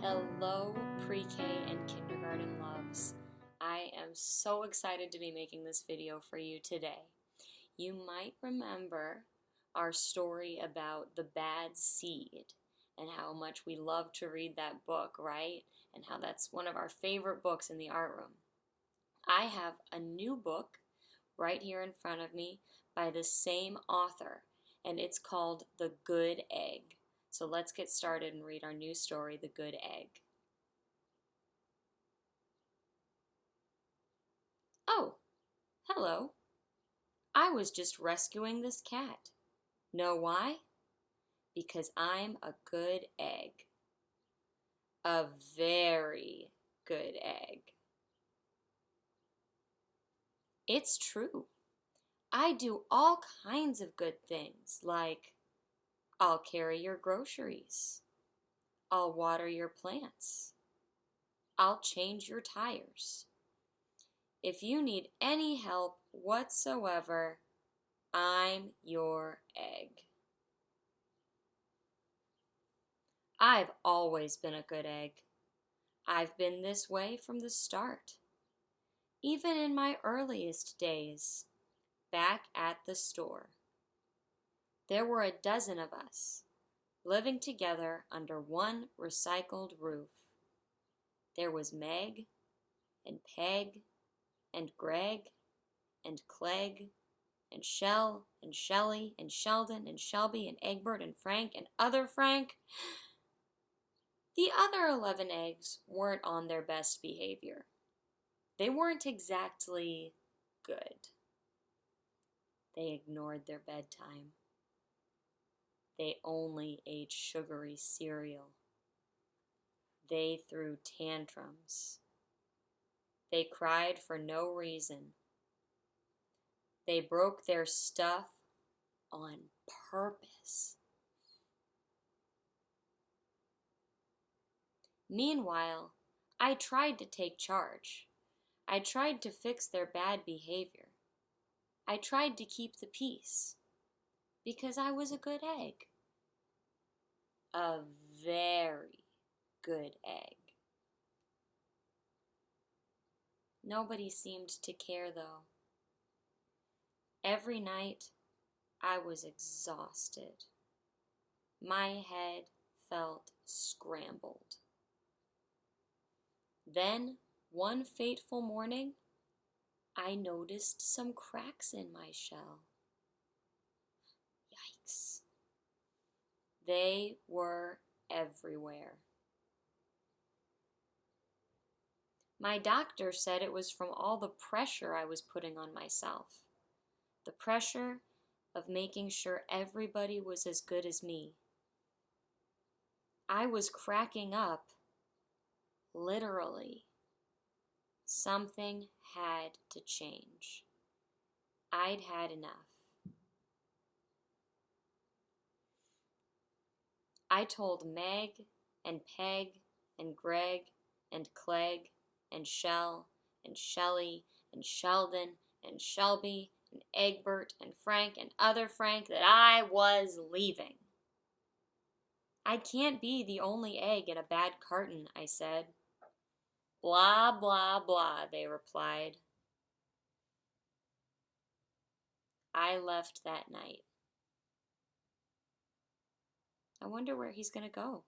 Hello, pre-K and kindergarten loves. I am so excited to be making this video for you today. You might remember our story about the bad seed and how much we love to read that book, right? And how that's one of our favorite books in the art room. I have a new book right here in front of me by the same author, and it's called The Good Egg. So let's get started and read our new story, The Good Egg. Oh, hello. I was just rescuing this cat. Know why? Because I'm a good egg. A very good egg. It's true. I do all kinds of good things, like I'll carry your groceries. I'll water your plants. I'll change your tires. If you need any help whatsoever, I'm your egg. I've always been a good egg. I've been this way from the start. Even in my earliest days, back at the store. There were a dozen of us, living together under one recycled roof. There was Meg, and Peg, and Greg, and Clegg, and Shell, and Shelley, and Sheldon, and Shelby, and Egbert, and Frank, and other Frank. The other 11 eggs weren't on their best behavior. They weren't exactly good. They ignored their bedtime. They only ate sugary cereal. They threw tantrums. They cried for no reason. They broke their stuff on purpose. Meanwhile, I tried to take charge. I tried to fix their bad behavior. I tried to keep the peace, because I was a good egg. A very good egg. Nobody seemed to care, though. Every night, I was exhausted. My head felt scrambled. Then, one fateful morning, I noticed some cracks in my shell. Yikes. They were everywhere. My doctor said it was from all the pressure I was putting on myself. The pressure of making sure everybody was as good as me. I was cracking up, literally. Something had to change. I'd had enough. I told Meg and Peg and Greg and Clegg and Shell and Shelley and Sheldon and Shelby and Egbert and Frank and other Frank that I was leaving. I can't be the only egg in a bad carton, I said. Blah, blah, blah, they replied. I left that night. I wonder where he's going to go.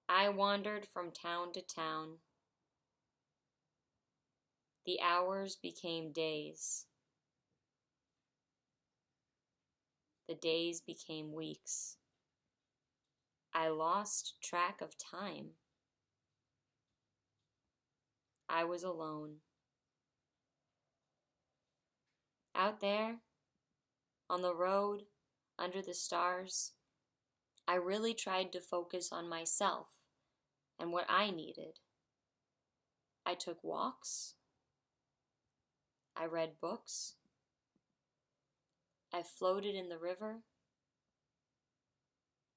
I wandered from town to town. The hours became days. The days became weeks. I lost track of time. I was alone. Out there, on the road, under the stars, I really tried to focus on myself and what I needed. I took walks. I read books. I floated in the river.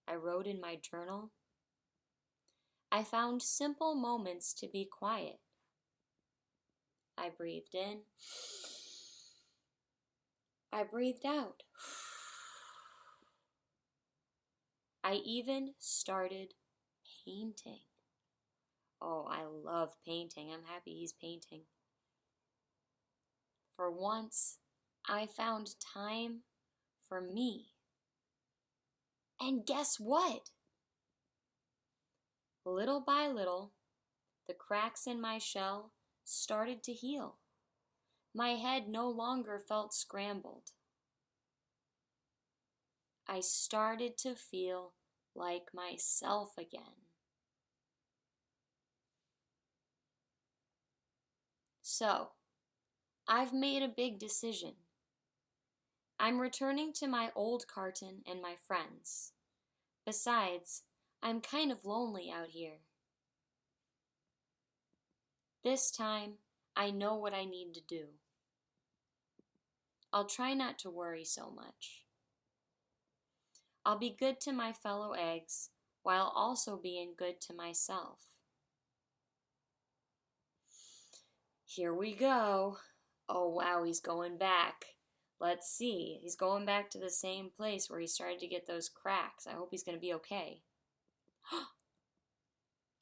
I wrote in my journal. I found simple moments to be quiet. I breathed in. I breathed out. I even started painting. Oh, I love painting. I'm happy he's painting. For once, I found time for me. And guess what? Little by little, the cracks in my shell started to heal. My head no longer felt scrambled. I started to feel like myself again. So, I've made a big decision. I'm returning to my old carton and my friends. Besides, I'm kind of lonely out here. This time, I know what I need to do. I'll try not to worry so much. I'll be good to my fellow eggs while also being good to myself. Here we go. Oh wow, he's going back. Let's see. He's going back to the same place where he started to get those cracks. I hope he's going to be okay.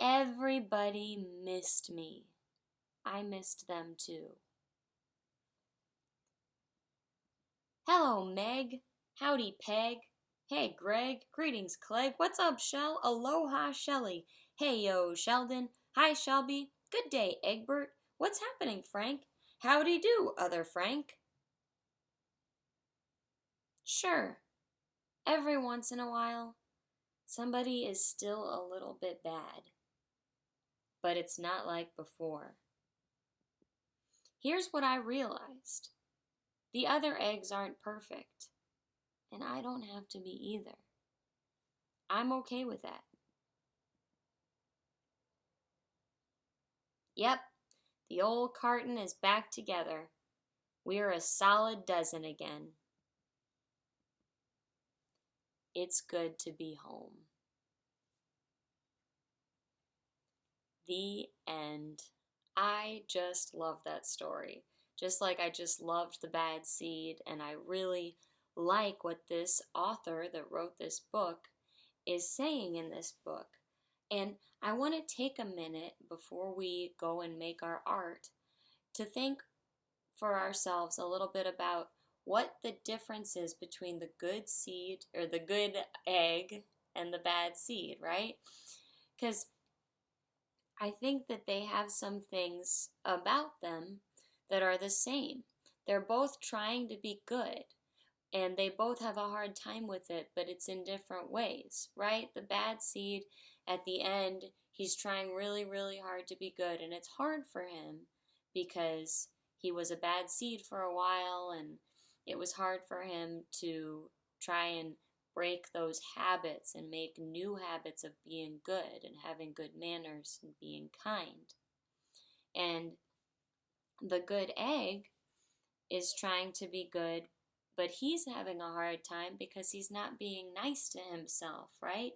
Everybody missed me. I missed them too. Hello, Meg. Howdy, Peg. Hey, Greg. Greetings, Clegg. What's up, Shell? Aloha, Shelly. Hey, yo, Sheldon. Hi, Shelby. Good day, Egbert. What's happening, Frank? Howdy do, other Frank. Sure. Every once in a while, somebody is still a little bit bad. But it's not like before. Here's what I realized. The other eggs aren't perfect, and I don't have to be either. I'm okay with that. Yep, the old carton is back together. We're a solid dozen again. It's good to be home. The end. I just love that story. Just like I just loved The Bad Seed, and I really like what this author that wrote this book is saying in this book. And I want to take a minute before we go and make our art to think for ourselves a little bit about what the difference is between the good seed or the good egg and the bad seed, right? Because I think that they have some things about them that are the same. They're both trying to be good, and they both have a hard time with it, but it's in different ways, right? The bad seed, at the end, he's trying really, really hard to be good, and it's hard for him because he was a bad seed for a while, and it was hard for him to try and break those habits and make new habits of being good and having good manners and being kind. And the good egg is trying to be good, but he's having a hard time because he's not being nice to himself, right?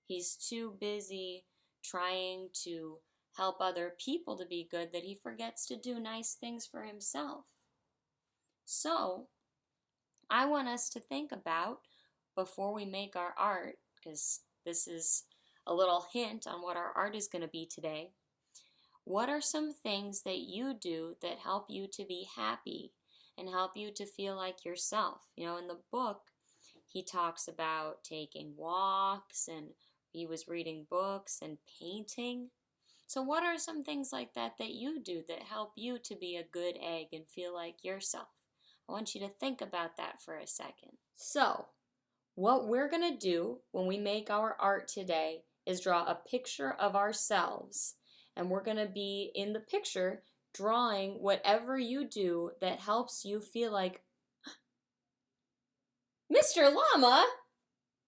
He's too busy trying to help other people to be good that he forgets to do nice things for himself. So, I want us to think about, before we make our art, because this is a little hint on what our art is going to be today, what are some things that you do that help you to be happy and help you to feel like yourself? You know, in the book, he talks about taking walks, and he was reading books and painting. So what are some things like that that you do that help you to be a good egg and feel like yourself? I want you to think about that for a second. So, what we're going to do when we make our art today is draw a picture of ourselves. And we're going to be in the picture drawing whatever you do that helps you feel like, Mr. Llama,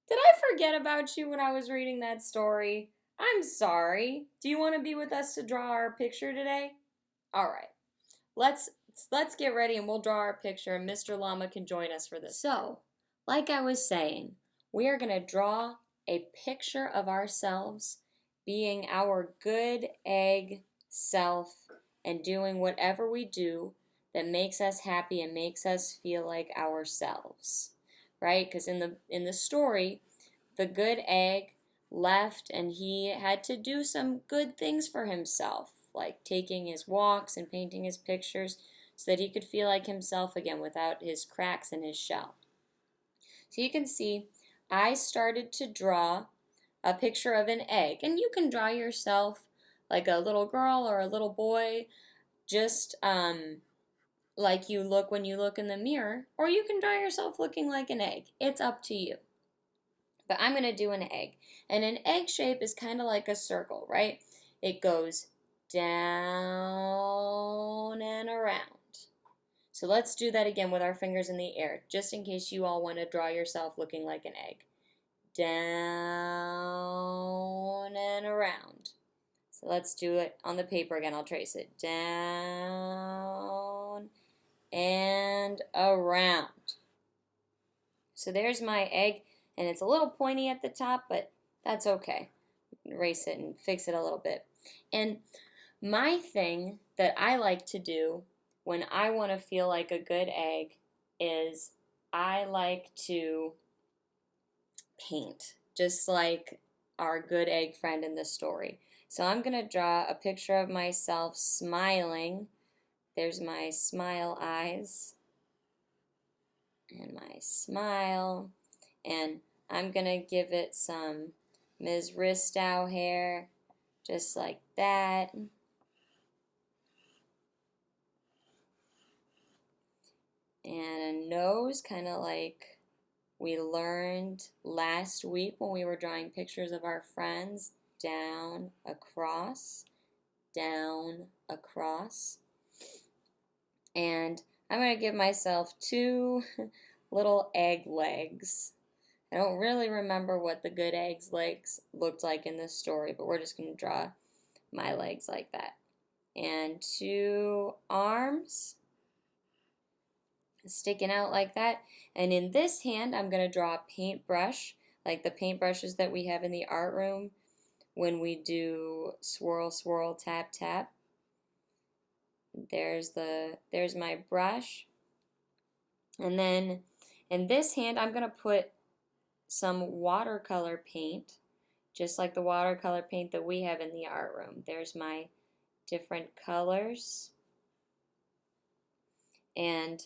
did I forget about you when I was reading that story? I'm sorry. Do you want to be with us to draw our picture today? All right. Let's get ready and we'll draw our picture, and Mr. Llama can join us for this. So, like I was saying, we are going to draw a picture of ourselves being our good egg self and doing whatever we do that makes us happy and makes us feel like ourselves, right? Because in the story, the good egg left and he had to do some good things for himself, like taking his walks and painting his pictures so that he could feel like himself again without his cracks in his shell. So you can see I started to draw a picture of an egg, and you can draw yourself like a little girl or a little boy, just like you look when you look in the mirror, or you can draw yourself looking like an egg. It's up to you. But I'm going to do an egg. And an egg shape is kind of like a circle, right? It goes down and around. So let's do that again with our fingers in the air, just in case you all want to draw yourself looking like an egg. Down and around. So let's do it on the paper again. I'll trace it. Down and around. So there's my egg, and it's a little pointy at the top, but that's okay. Erase it and fix it a little bit. And my thing that I like to do when I want to feel like a good egg is I like to paint, just like our good egg friend in the story. So I'm going to draw a picture of myself smiling. There's my smile eyes and my smile. And I'm going to give it some Ms. Ristow hair, just like that. And a nose, kind of like we learned last week when we were drawing pictures of our friends. Down, across, down, across. And I'm going to give myself 2 little egg legs. I don't really remember what the good egg's legs looked like in this story, but we're just going to draw my legs like that. And 2 arms sticking out like that. And in this hand, I'm going to draw a paintbrush, like the paintbrushes that we have in the art room when we do swirl, swirl, tap, tap. There's my brush. And then in this hand, I'm going to put some watercolor paint, just like the watercolor paint that we have in the art room. There's my different colors. And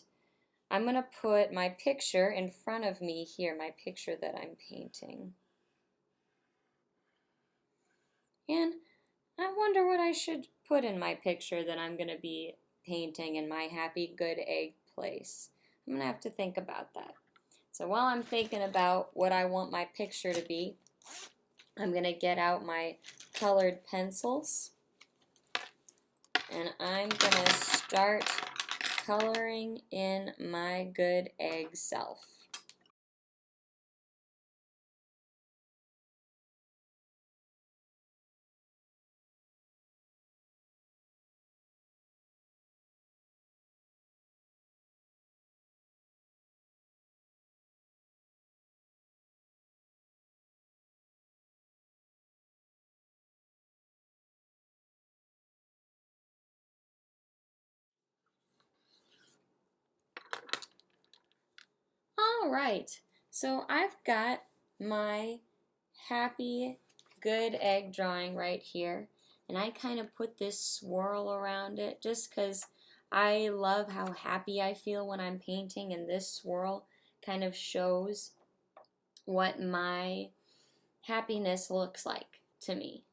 I'm going to put my picture in front of me here, my picture that I'm painting. And I wonder what I should put in my picture that I'm going to be painting in my happy good egg place. I'm going to have to think about that. So while I'm thinking about what I want my picture to be, I'm going to get out my colored pencils. And I'm going to start coloring in my good egg self. All right, so I've got my happy good egg drawing right here, and I kind of put this swirl around it just because I love how happy I feel when I'm painting, and this swirl kind of shows what my happiness looks like to me.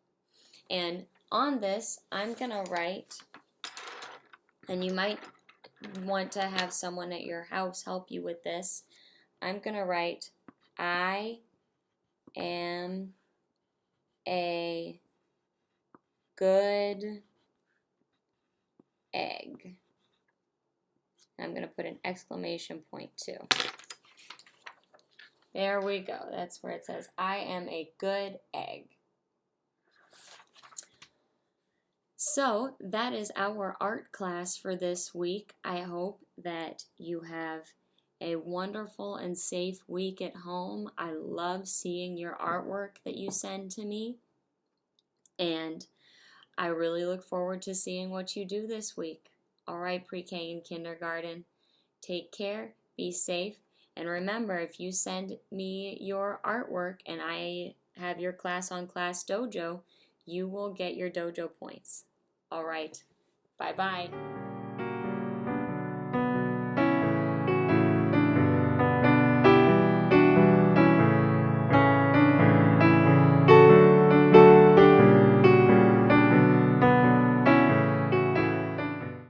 And on this, I'm going to write, and you might want to have someone at your house help you with this. I'm going to write, I am a good egg. I'm going to put an exclamation point too. There we go. That's where it says, I am a good egg. So that is our art class for this week. I hope that you have a wonderful and safe week at home. I love seeing your artwork that you send to me. And I really look forward to seeing what you do this week. All right, pre-K and kindergarten. Take care, be safe, and remember, if you send me your artwork and I have your class on Class Dojo, you will get your dojo points. All right. Bye-bye.